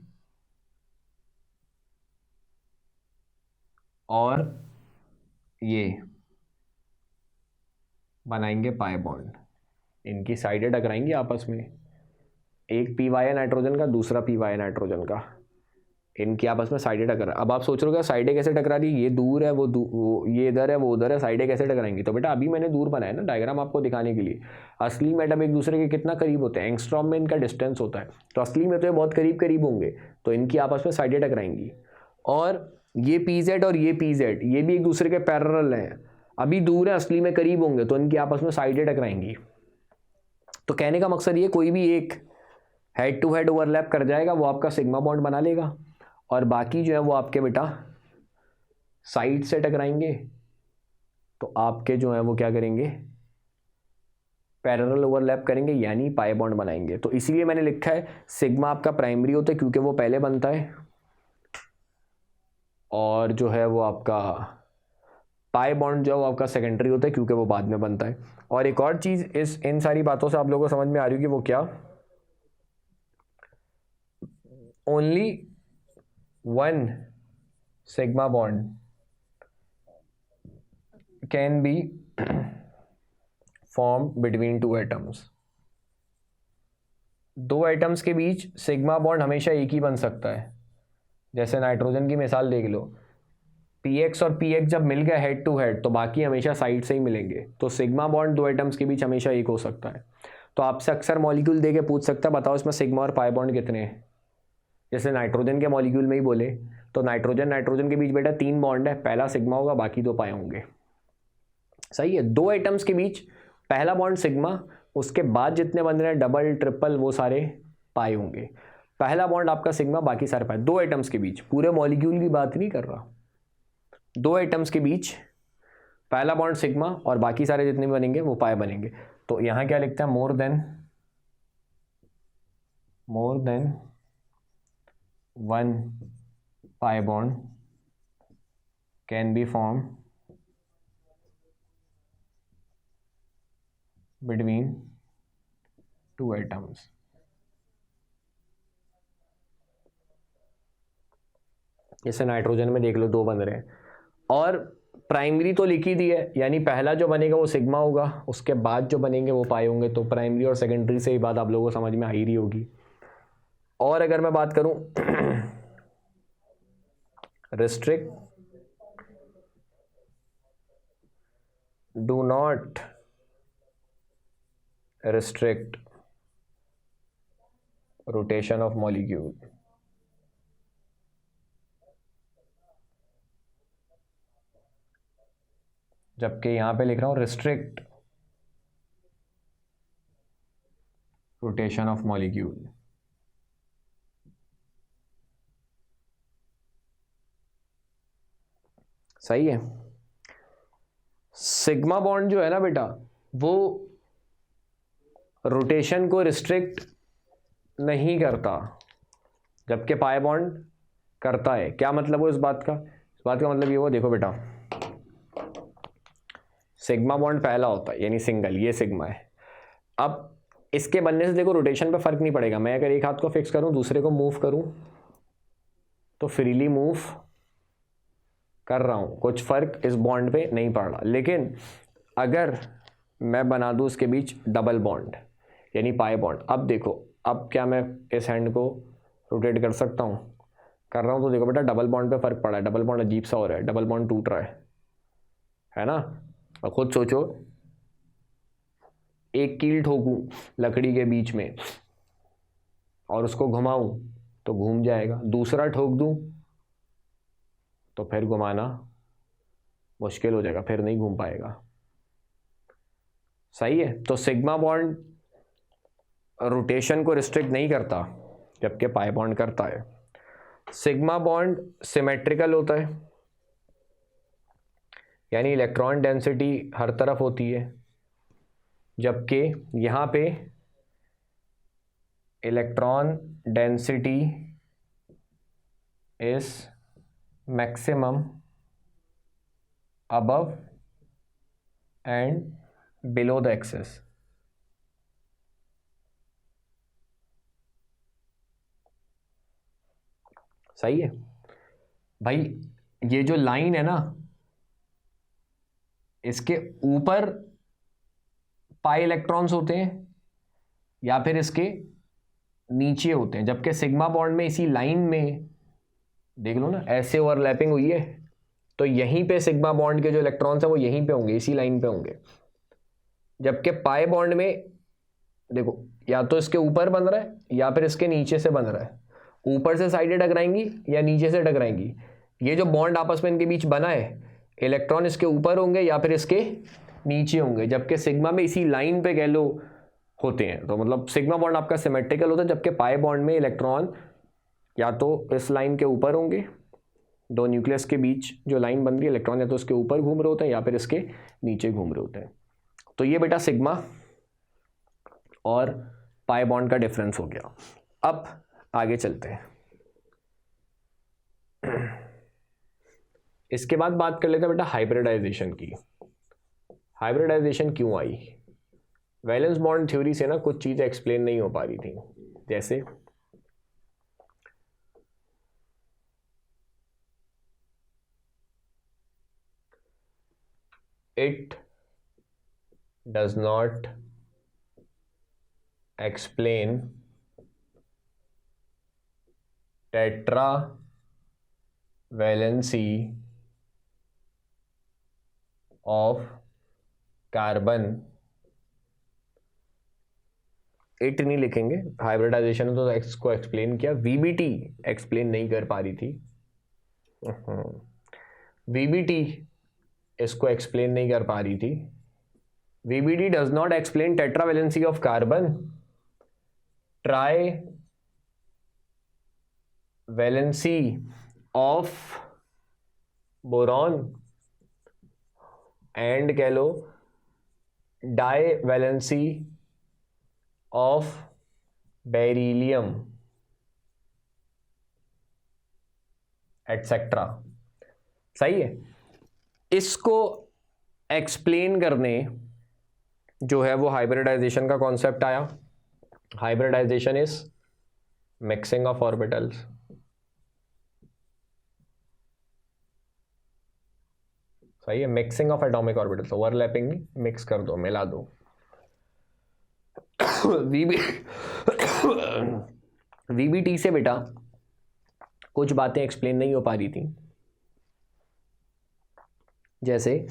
और ये बनाएंगे पाई बॉन्ड, इनकी साइडें टकराएंगी आपस में, एक पी वाई नाइट्रोजन का, दूसरा पी वाई नाइट्रोजन का, इनकी आपस में साइडें टकरा। अब आप सोच रहे हो साइडें कैसे टकरा रही, ये दूर है, वो ये इधर है, वो उधर है, साइडें कैसे टकराएंगी? तो बेटा अभी मैंने दूर बनाया ना डायग्राम आपको दिखाने के लिए। असली में एटम एक दूसरे के कितना करीब होते हैं, एंगस्ट्रॉम में इनका डिस्टेंस होता है, तो असली में तो ये बहुत करीब करीब होंगे, तो इनकी आपस में साइडें टकराएंगी। और ये पी जेड और ये पी जेड, ये भी एक दूसरे के पैरेलल हैं, अभी दूर है, असली में करीब होंगे, तो इनकी आपस में साइडें टकराएंगी। तो कहने का मकसद ये, कोई भी एक हेड टू हेड ओवरलैप कर जाएगा, वो आपका सिग्मा बॉन्ड बना लेगा, और बाकी जो है वो आपके बेटा साइड से टकराएंगे, तो आपके जो है वो क्या करेंगे, पैरेलल ओवरलैप करेंगे, यानी पाई बॉन्ड बनाएंगे। तो इसीलिए मैंने लिखा है सिग्मा आपका प्राइमरी होता है क्योंकि वो पहले बनता है, और जो है वो आपका पाई बॉन्ड जो है वो आपका सेकेंडरी होता है क्योंकि वो बाद में बनता है। और एक और चीज़ इन सारी बातों से आप लोगों को समझ में आ रही होगी, वो क्या, only one sigma bond can be form between two atoms. दो एटम्स के बीच सिग्मा बॉन्ड हमेशा एक ही बन सकता है। जैसे नाइट्रोजन की मिसाल देख लो, पीएक्स और पीएक्स जब मिल गए हेड टू हेड, तो बाकी हमेशा साइड से ही मिलेंगे, तो सिग्मा बॉन्ड दो एटम्स के बीच हमेशा एक हो सकता है। तो आपसे अक्सर मॉलिक्यूल दे के पूछ सकता है, बताओ इसमें सिग्मा और पाई बॉन्ड कितने हैं। जैसे नाइट्रोजन के मॉलिक्यूल में ही बोले, तो नाइट्रोजन नाइट्रोजन के बीच बेटा 3 बॉन्ड है, पहला सिग्मा होगा, बाकी 2 पाए होंगे। सही है, दो एटम्स के बीच पहला बॉन्ड सिग्मा, उसके बाद जितने बन रहे हैं डबल ट्रिपल वो सारे पाई होंगे। पहला बॉन्ड आपका सिग्मा, बाकी सारे पाई, दो एटम्स के बीच, पूरे मॉलिक्यूल की बात नहीं कर रहा, दो एटम्स के बीच पहला बॉन्ड सिग्मा और बाकी सारे जितने भी बनेंगे वो पाई बनेंगे। तो यहां क्या लिखते हैं, more than one pi bond can be form between two atoms. जैसे नाइट्रोजन में देख लो 2 बन रहे हैं, और प्राइमरी तो लिख ही दी है, यानी पहला जो बनेगा वो सिग्मा होगा, उसके बाद जो बनेंगे वो पाई होंगे। तो प्राइमरी और सेकेंडरी से ही बात आप लोगों को समझ में आ ही रही होगी। और अगर मैं बात करूं restrict, do not restrict rotation of molecule, जबकि यहां पे लिख रहा हूं रिस्ट्रिक्ट रोटेशन ऑफ मॉलिक्यूल। सही है, सिग्मा बॉन्ड जो है ना बेटा, वो रोटेशन को रिस्ट्रिक्ट नहीं करता, जबकि पाई बॉन्ड करता है। क्या मतलब हो इस बात का? इस बात का मतलब ये हो, देखो बेटा, सिग्मा बॉन्ड पहला होता है यानी सिंगल, ये सिग्मा है। अब इसके बनने से देखो रोटेशन पे फर्क नहीं पड़ेगा, मैं अगर एक हाथ को फिक्स करूं, दूसरे को मूव करूं, तो फ्रीली मूव कर रहा हूं, कुछ फर्क इस बॉन्ड पे नहीं पड़ रहा। लेकिन अगर मैं बना दूं इसके बीच डबल बॉन्ड यानी पाई बॉन्ड, अब देखो, अब क्या मैं इस हैंड को रोटेट कर सकता हूं? कर रहा हूं, तो देखो बेटा डबल बॉन्ड पे फर्क पड़ा है, डबल बॉन्ड अजीब सा हो रहा है, डबल बॉन्ड टूट रहा है ना। और खुद सोचो, एक कील ठोकूं लकड़ी के बीच में और उसको घुमाऊं तो घूम जाएगा, दूसरा ठोक दूं तो फिर घुमाना मुश्किल हो जाएगा, फिर नहीं घूम पाएगा। सही है, तो सिग्मा बॉन्ड रोटेशन को रिस्ट्रिक्ट नहीं करता, जबकि पाई बॉन्ड करता है। सिग्मा बॉन्ड सिमेट्रिकल होता है, यानी इलेक्ट्रॉन डेंसिटी हर तरफ होती है, जबकि यहां पे electron density is maximum above and below the axis। सही है भाई, ये जो लाइन है ना, इसके ऊपर पाई इलेक्ट्रॉन्स होते हैं या फिर इसके नीचे होते हैं, जबकि सिग्मा बॉन्ड में इसी लाइन में देख लो ना, ऐसे ओवरलैपिंग हुई है, तो यहीं पे सिग्मा बॉन्ड के जो इलेक्ट्रॉन्स हैं वो यहीं पे होंगे, इसी लाइन पे होंगे। जबकि पाई बॉन्ड में देखो, या तो इसके ऊपर बन रहा है या फिर इसके नीचे से बन रहा है, ऊपर से साइडें टकराएंगी या नीचे से टकराएंगी। ये जो बॉन्ड आपस में इनके बीच बना है, इलेक्ट्रॉन इसके ऊपर होंगे या फिर इसके नीचे होंगे, जबकि सिग्मा में इसी लाइन पे कह लो होते हैं। तो मतलब सिग्मा बॉन्ड आपका सिमेट्रिकल होता है, जबकि पाई बॉन्ड में इलेक्ट्रॉन या तो इस लाइन के ऊपर होंगे, दो न्यूक्लियस के बीच जो लाइन बन रही है, इलेक्ट्रॉन या तो इसके ऊपर घूम रहे होते हैं या फिर इसके नीचे घूम रहे होते हैं। तो ये बेटा सिग्मा और पाई बॉन्ड का डिफरेंस हो गया। अब आगे चलते हैं, इसके बाद बात कर लेते हैं बेटा हाइब्रिडाइजेशन की। हाइब्रिडाइजेशन क्यों आई? वैलेंस बॉन्ड थ्योरी से ना कुछ चीजें एक्सप्लेन नहीं हो पा रही थी, जैसे it does not explain tetravalency of carbon. It नहीं लिखेंगे, हाइब्रिडाइजेशन तो एक्स को एक्सप्लेन किया, वीबीटी एक्सप्लेन नहीं कर पा रही थी। वीबीटी इसको एक्सप्लेन नहीं कर पा रही थी। VBD does not explain tetravalency of carbon, trivalency of boron and कह लो divalency of beryllium etc। सही है। इसको एक्सप्लेन करने जो है वो हाइब्रिडाइजेशन का कॉन्सेप्ट आया। Hybridisation is mixing of orbitals. सही है, mixing of atomic orbitals, overlapping नहीं, मिक्स कर दो, मिला दो। वीबीटी से बेटा कुछ बातें एक्सप्लेन नहीं हो पा रही थी, जैसे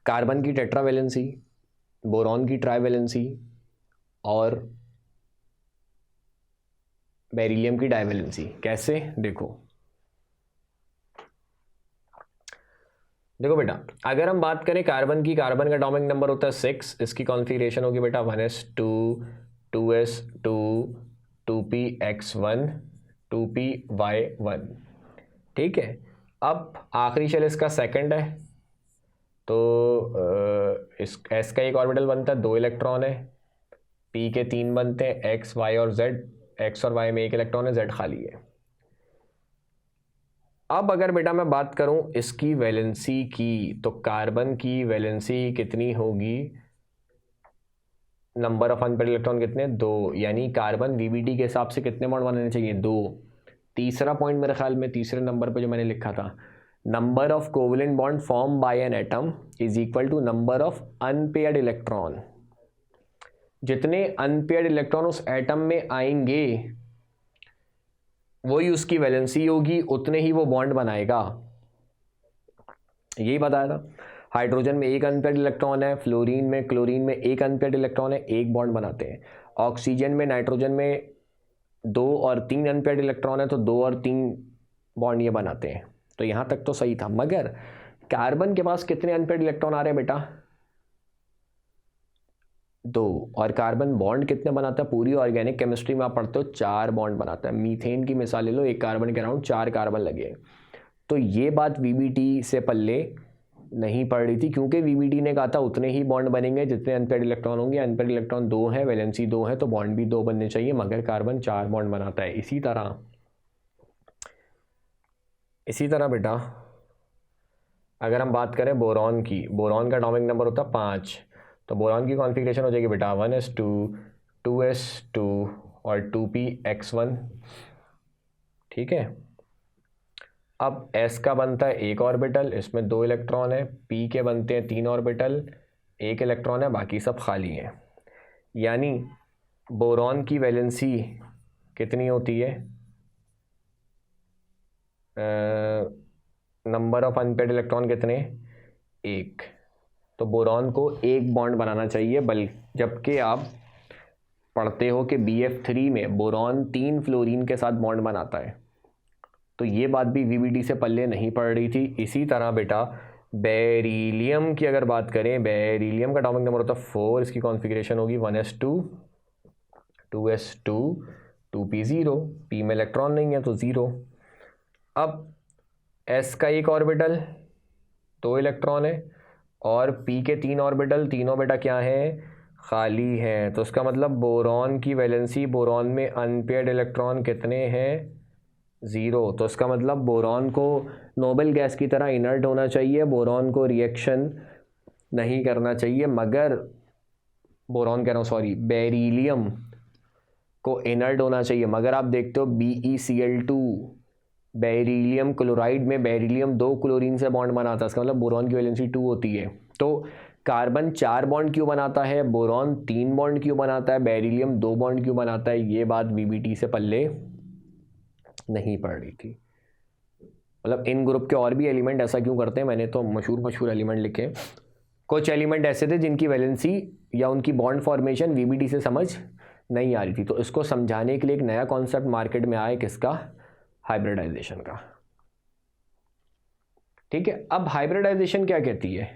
कार्बन की टेट्रावैलेंसी, बोरॉन की ट्राइवैलेंसी और बेरिलियम की डाइवैलेंसी। कैसे? देखो बेटा, अगर हम बात करें कार्बन की, कार्बन का एटॉमिक नंबर होता है 6, इसकी कॉन्फ़िगरेशन होगी बेटा 1s2 2s2 2px1 2py1। ठीक है, अब आखिरी शेल इसका सेकंड है, तो इस s का एक ऑर्बिटल बनता है, 2 इलेक्ट्रॉन है, p के 3 बनते हैं, x y और z, x और y में 1 इलेक्ट्रॉन है, z खाली है। अब अगर बेटा मैं बात करूं इसकी वैलेंसी की, तो कार्बन की वैलेंसी कितनी होगी? नंबर ऑफ अनपेयर्ड इलेक्ट्रॉन कितने? 2, यानी कार्बन वीबीटी के हिसाब से कितने बॉन्ड बनाने चाहिए? 2। तीसरा पॉइंट मेरे ख्याल में तीसरे नंबर पे जो मैंने लिखा था, number of covalent bond form by an atom is equal to number of unpaired electron. जितने अनपेयर्ड इलेक्ट्रॉन उस एटम में आएंगे वही उसकी वैलेंसी होगी, उतने ही वो बॉन्ड बनाएगा। यही बताया था। हाइड्रोजन में 1 अनपेयर्ड इलेक्ट्रॉन है, फ्लोरीन में क्लोरीन में 1 अनपेयर्ड इलेक्ट्रॉन है, 1 बॉन्ड बनाते हैं। ऑक्सीजन में नाइट्रोजन में 2 और 3 अनपेयर्ड इलेक्ट्रॉन है, तो 2 और 3 बॉन्ड ये बनाते हैं। तो यहां तक तो सही था, मगर कार्बन के पास कितने अनपेयर्ड इलेक्ट्रॉन आ रहे हैं बेटा? 2। और कार्बन बॉन्ड कितने बनाता है? पूरी ऑर्गेनिक केमिस्ट्री में आप पढ़ते हो 4 बॉन्ड बनाता है। मीथेन की मिसाल ले लो, 1 कार्बन के अराउंड 4 कार्बन लगे। तो ये बात वीबीटी से पल्ले नहीं पड़ रही थी, क्योंकि वीबीटी ने कहा था उतने ही बॉन्ड बनेंगे जितने अनपेयर्ड इलेक्ट्रॉन होंगे। अनपेयर्ड इलेक्ट्रॉन 2 है, वैलेंसी 2 है, तो बॉन्ड भी 2 बनने चाहिए, मगर कार्बन 4 बॉन्ड बनाता है। इसी तरह बेटा अगर हम बात करें बोरॉन की, बोरॉन का एटॉमिक नंबर होता है 5, तो बोरॉन की कॉन्फ़िगरेशन हो जाएगी बेटा 1s2 2s2 और 2px1, ठीक है। अब s का बनता है एक ऑर्बिटल, इसमें 2 इलेक्ट्रॉन है, p के बनते हैं 3 ऑर्बिटल, 1 इलेक्ट्रॉन है, बाकी सब खाली हैं। यानी बोरॉन की वैलेंसी कितनी होती है, नंबर ऑफ अनपेयर्ड इलेक्ट्रॉन कितने, 1। तो बोरॉन को एक बॉन्ड बनाना चाहिए, जबकि आप पढ़ते हो कि BF3 में बोरॉन 3 फ्लोरीन के साथ बॉन्ड बनाता है। तो ये बात भी VBT से पल्ले नहीं पड़ रही थी। इसी तरह बेटा बेरिलियम की अगर बात करें, बेरिलियम का एटॉमिक नंबर होता है 4, इसकी कॉन्फ़िगरेशन होगी 1s2 2s2 2p0, p में इलेक्ट्रॉन नहीं है तो 0। अब s का एक ऑर्बिटल 2 इलेक्ट्रॉन है और p के 3 ऑर्बिटल, तीनों बेटा क्या है, खाली हैं। तो इसका मतलब बोरॉन की वैलेंसी, बोरॉन में अनपेयर्ड इलेक्ट्रॉन कितने हैं, 0। तो इसका मतलब बोरॉन को नोबेल गैस की तरह इनर्ट होना चाहिए, बोरॉन को रिएक्शन नहीं करना चाहिए, मगर बोरॉन कह रहा हूँ सॉरी, बेरिलियम को इनर्ट होना चाहिए। मगर आप देखते हो BeCl2, बेरिलियम क्लोराइड में बेरिलियम 2 क्लोरीन से बॉन्ड बनाता है, इसका मतलब बोरॉन की वैलेंसी 2 होती है। तो कार्बन 4 बॉन्ड क्यों बनाता है, बोरॉन 3 बॉन्ड क्यों बनाता है, बेरिलियम 2 बॉन्ड क्यों बनाता है, ये बात VBT से पल्ले नहीं पड़ रही थी। मतलब इन ग्रुप के और भी एलिमेंट ऐसा क्यों करते हैं, मैंने तो मशहूर एलिमेंट लिखे। कुछ एलिमेंट ऐसे थे जिनकी वैलेंसी या उनकी बॉन्ड फॉर्मेशन VBT से समझ नहीं आ रही थी, तो इसको समझाने के लिए एक नया कॉन्सेप्ट मार्केट में आया, किसका, हाइब्रिडाइजेशन का। ठीक है। अब हाइब्रिडाइजेशन क्या कहती है,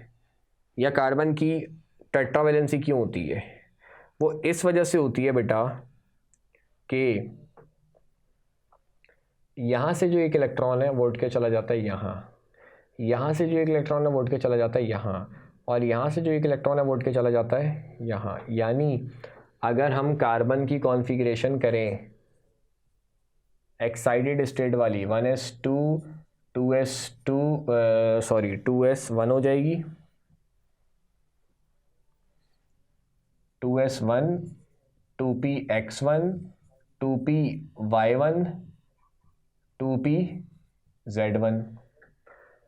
या कार्बन की टेट्रावैलेंसी क्यों होती है, वो इस वजह से होती है बेटा कि यहाँ से जो एक इलेक्ट्रॉन है वो उठ के चला जाता है यहाँ से जो एक इलेक्ट्रॉन है वो उठ के चला जाता है यहाँ, और यहाँ से जो एक इलेक्ट्रॉन है वो उठ के चला जाता है यहाँ। यानी अगर हम कार्बन की कॉन्फ़िगरेशन करें एक्साइटेड स्टेट वाली 1s2 2s2 सॉरी 2s1 हो जाएगी, 2s1 2px1 2py1 2pz1,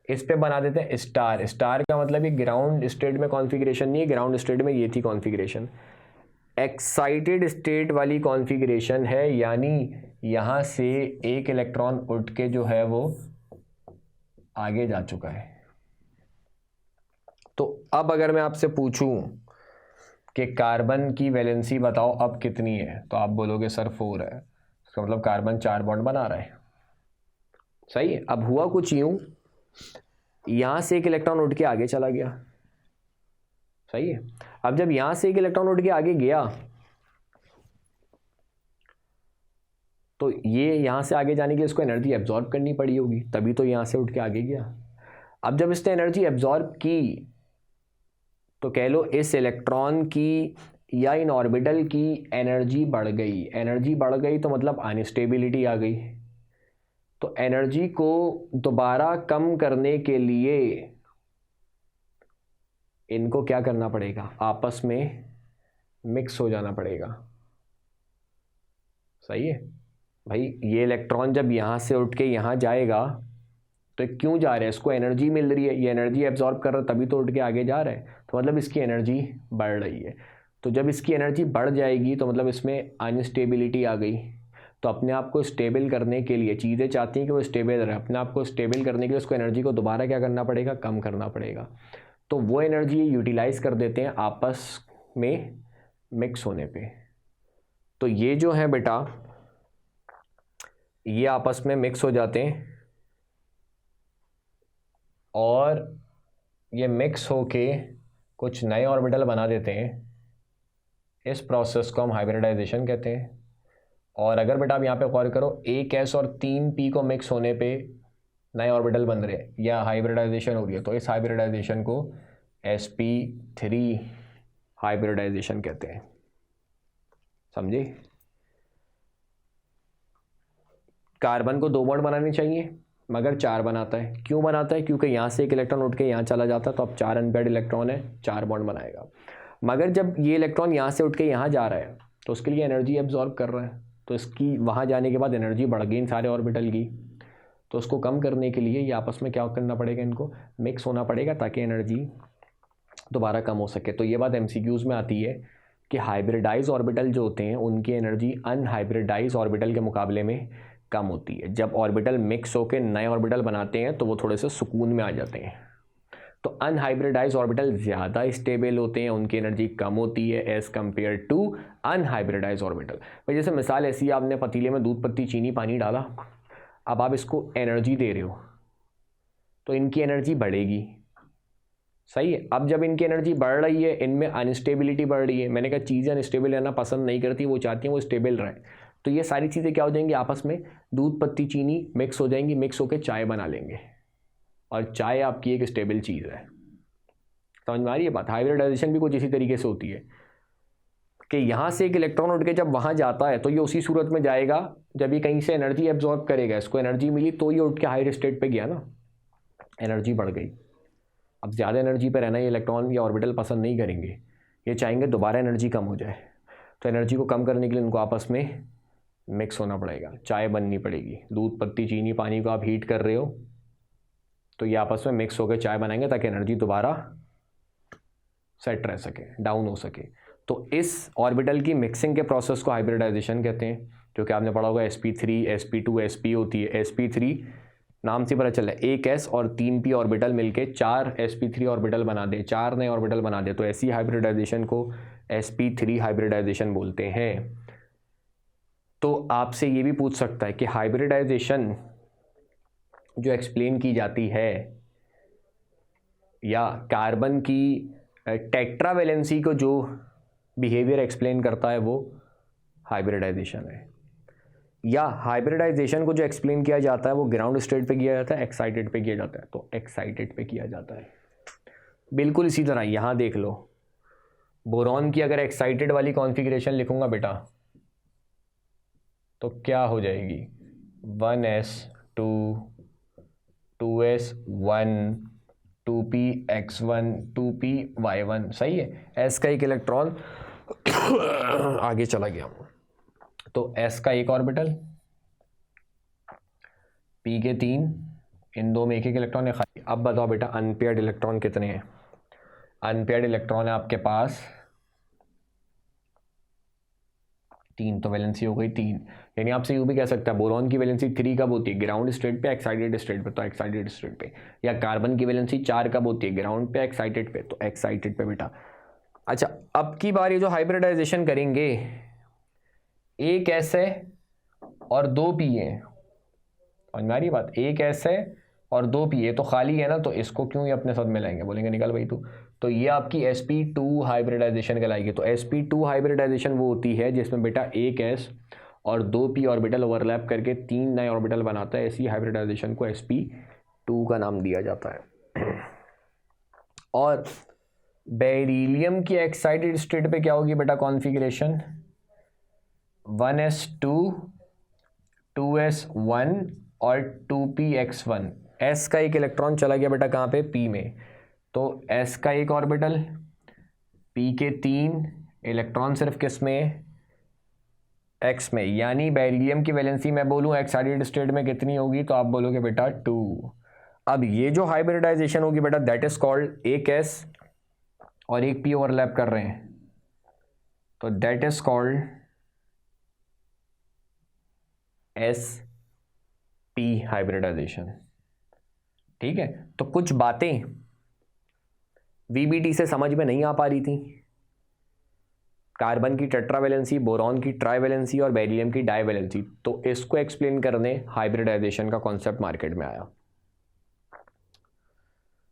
इस पे बना देते हैं स्टार। स्टार का मतलब ये ग्राउंड स्टेट में कॉन्फ़िगरेशन नहीं है, ग्राउंड स्टेट में ये थी कॉन्फ़िगरेशन, एक्साइटेड स्टेट वाली कॉन्फ़िगरेशन है, यानी यहाँ से एक इलेक्ट्रॉन उठ के जो है वो आगे जा चुका है। तो अब अगर मैं आपसे पूछूं कि कार्बन की वैलेंसी बताओ अब कितनी है, तो आप बोलोगे सर 4 है, इसका मतलब कार्बन 4 बॉन्ड बना रहा है, सही है। अब हुआ कुछ यूं, यहां से एक इलेक्ट्रॉन उठ के आगे चला गया, सही है। अब जब यहां से एक इलेक्ट्रॉन उठ के आगे गया तो ये यहां से आगे जाने के लिए इसको एनर्जी एब्जॉर्ब करनी पड़ी होगी, तभी तो यहां से उठ के आगे गया। अब जब इसने एनर्जी एब्जॉर्ब की तो कह लो इस इलेक्ट्रॉन की या इन ऑर्बिटल की एनर्जी बढ़ गई। एनर्जी बढ़ गई तो मतलब अनस्टेबिलिटी आ गई। तो एनर्जी को दोबारा कम करने के लिए इनको क्या करना पड़ेगा, आपस में मिक्स हो जाना पड़ेगा, सही है भाई। ये इलेक्ट्रॉन जब यहाँ से उठ के यहाँ जाएगा तो क्यों जा रहा है, इसको एनर्जी मिल रही है, ये एनर्जी एब्जॉर्ब कर रहा है तभी तो उठ के आगे जा रहा है, तो मतलब इसकी एनर्जी बढ़ रही है। तो जब इसकी एनर्जी बढ़ जाएगी तो मतलब इसमें अनस्टेबिलिटी आ गई। तो अपने आप को स्टेबल करने के लिए, चीज़ें चाहती हैं कि वो स्टेबल रहे, अपने आप को स्टेबल करने के लिए उसको एनर्जी को दोबारा क्या करना पड़ेगा, कम करना पड़ेगा। तो वो एनर्जी यूटिलाइज कर देते हैं आपस में मिक्स होने पे। तो ये जो है बेटा ये आपस में मिक्स हो जाते हैं और ये मिक्स होके कुछ नए ऑर्बिटल बना देते हैं। इस प्रोसेस को हम हाइब्रिडाइजेशन कहते हैं। और अगर बेटा आप यहाँ पे गौर करो, एक S और 3 P को मिक्स होने पे नए ऑर्बिटल बन रहे हैं या हाइब्रिडाइजेशन हो रही है, तो इस हाइब्रिडाइजेशन को sp3 हाइब्रिडाइजेशन कहते हैं, समझे। कार्बन को 2 बॉन्ड बनाने चाहिए मगर 4 बनाता है। क्यों बनाता है, क्योंकि यहाँ से एक इलेक्ट्रॉन उठ के यहाँ चला जाता है, तो अब 4 अनपेयर्ड इलेक्ट्रॉन है, 4 बॉन्ड बनाएगा। मगर जब ये इलेक्ट्रॉन यहाँ से उठ के यहाँ जा रहा है तो उसके लिए एनर्जी एब्जॉर्ब कर रहा है, तो इसकी वहाँ जाने के बाद एनर्जी बढ़ गई इन सारे ऑर्बिटल की। तो उसको कम करने के लिए ये आपस में क्या करना पड़ेगा, इनको मिक्स होना पड़ेगा ताकि एनर्जी दोबारा कम हो सके। तो ये बात MCQs में आती है कि हाइब्रिडाइज ऑर्बिटल जो होते हैं उनकी एनर्जी अनहाइब्रिडाइज ऑर्बिटल के मुकाबले में कम होती है। जब ऑर्बिटल मिक्स होकर नए ऑर्बिटल बनाते हैं तो वो थोड़े से सुकून में आ जाते हैं। तो अनहाइब्रिडाइज ऑर्बिटल ज़्यादा स्टेबल होते हैं, उनकी एनर्जी कम होती है as compare to unhybridise orbital. भाई जैसे मिसाल ऐसी, आपने पतीले में दूध, पत्ती, चीनी, पानी डाला, अब आप इसको एनर्जी दे रहे हो तो इनकी एनर्जी बढ़ेगी, सही है। अब जब इनकी एनर्जी बढ़ रही है, इनमें अनस्टेबिलिटी बढ़ रही है। मैंने कहा चीज़ें अनस्टेबल रहना पसंद नहीं करती, वो चाहती हैं वो स्टेबल रहे। तो ये सारी चीज़ें क्या हो जाएंगी, आपस में दूध, पत्ती, चीनी मिक्स हो जाएंगी, मिक्स होकर चाय बना लेंगे, और चाय आपकी एक स्टेबल चीज़ है। समझ में आ रही है बात। हाइब्रिडाइजेशन भी कुछ इसी तरीके से होती है कि यहाँ से एक इलेक्ट्रॉन उठ के जब वहाँ जाता है तो ये उसी सूरत में जाएगा जब ये कहीं से एनर्जी एब्जॉर्ब करेगा, इसको एनर्जी मिली तो ये उठ के हायर स्टेट पे गया ना, एनर्जी बढ़ गई। अब ज़्यादा एनर्जी पे रहना ये इलेक्ट्रॉन या ऑर्बिटल पसंद नहीं करेंगे, ये चाहेंगे दोबारा एनर्जी कम हो जाए। तो एनर्जी को कम करने के लिए इनको आपस में मिक्स होना पड़ेगा, चाय बननी पड़ेगी। दूध, पत्ती, चीनी, पानी को आप हीट कर रहे हो तो ये आपस में मिक्स होकर चाय बनाएंगे ताकि एनर्जी दोबारा सेट रह सके, डाउन हो सके। तो इस ऑर्बिटल की मिक्सिंग के प्रोसेस को हाइब्रिडाइजेशन कहते हैं, जो कि आपने पढ़ा होगा sp3, sp2, sp होती है। sp3 नाम से पता चला, एक s और 3p ऑर्बिटल मिलके 4 sp3 ऑर्बिटल बना दे, 4 नए ऑर्बिटल बना दे, तो ऐसी हाइब्रिडाइजेशन को sp3 हाइब्रिडाइजेशन बोलते हैं। तो आपसे ये भी पूछ सकता है कि हाइब्रिडाइजेशन जो एक्सप्लेन की जाती है या कार्बन की टेट्रावेलेंसी को जो बिहेवियर एक्सप्लेन करता है वो हाइब्रिडाइजेशन है, या हाइब्रिडाइजेशन को जो एक्सप्लेन किया जाता है वो ग्राउंड स्टेट पे किया जाता है, एक्साइटेड पे किया जाता है। तो एक्साइटेड पे किया जाता है। बिल्कुल इसी तरह यहाँ देख लो, बोरॉन की अगर एक्साइटेड वाली कॉन्फ़िगरेशन लिखूंगा बेटा तो क्या हो जाएगी, 1s2 2s1 2px1 2py1, सही है। s का एक इलेक्ट्रॉन आगे चला गया, तो s का एक ऑर्बिटल, p के 3, इन दो में एक एक इलेक्ट्रॉन है खाली। अब बताओ बेटा अनपेयर्ड इलेक्ट्रॉन कितने हैं। अनपेयर्ड इलेक्ट्रॉन है आपके पास 3, तो वैलेंसी हो गई 3। यानी आपसे यूँ भी कह सकता है बोरॉन की वैलेंसी 3 कब होती है, ग्राउंड स्टेट पे, एक्साइटेड स्टेट पे, तो एक्साइटेड स्टेट पे। या कार्बन की वैलेंसी 4 कब होती है, ग्राउंड पे, एक्साइटेड पे, तो एक्साइटेड पे बेटा। अच्छा, अब की बार ये जो हाइब्रिडाइजेशन करेंगे, एक S है और 2 P है, समझ में आ रही बात। एक S है और 2 P है, तो खाली है ना, तो इसको क्यों ये अपने साथ मिलाएंगे, बोलेंगे निकल भाई तू। तो ये आपकी sp2 हाइब्रिडाइजेशन कहलाएगी। तो sp2 हाइब्रिडाइजेशन वो होती है जिसमें बेटा एक S और 2 P ऑर्बिटल ओवरलैप करके 3 नए ऑर्बिटल बनाता है। ऐसी हाइब्रिडाइजेशन को sp2 का नाम दिया जाता है। और बेरिलियम की एक्साइटेड स्टेट पे क्या होगी बेटा कॉन्फ़िगरेशन, 1s2 2s1 और 2px1। s का एक इलेक्ट्रॉन चला गया बेटा कहाँ पे, p में, तो s का एक ऑर्बिटल, p के 3 इलेक्ट्रॉन सिर्फ किस में, x में। यानी बेरिलियम की वैलेंसी मैं बोलूँ एक्साइटेड स्टेट में कितनी होगी, तो आप बोलोगे बेटा 2। अब ये जो हाइब्रिडाइजेशन होगी बेटा दैट इज कॉल्ड, एक s और एक p ओवरलैप कर रहे हैं, तो that is called sp hybridisation. ठीक है, तो कुछ बातें VBT से समझ में नहीं आ पा रही थी। कार्बन की टेट्रावेलेंसी, बोरॉन की ट्राइवेलेंसी और बेरिलियम की डाइवेलेंसी, तो इसको एक्सप्लेन करने हाइब्रिडाइजेशन का कॉन्सेप्ट मार्केट में आया।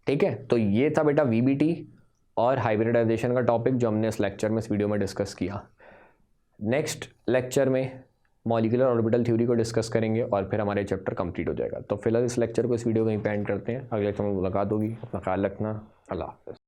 ठीक है, तो ये था बेटा VBT और हाइब्रिडाइजेशन का टॉपिक जो हमने इस लेक्चर में, इस वीडियो में डिस्कस किया। नेक्स्ट लेक्चर में मॉलिक्यूलर ऑर्बिटल थ्योरी को डिस्कस करेंगे और फिर हमारे चैप्टर कंप्लीट हो जाएगा। तो फिलहाल इस लेक्चर को, इस वीडियो को यहीं पे एंड करते हैं। अगले लेक्चर में मुलाकात होगी। अपना ख्याल रखना। अल्लाह हाफ़िज़।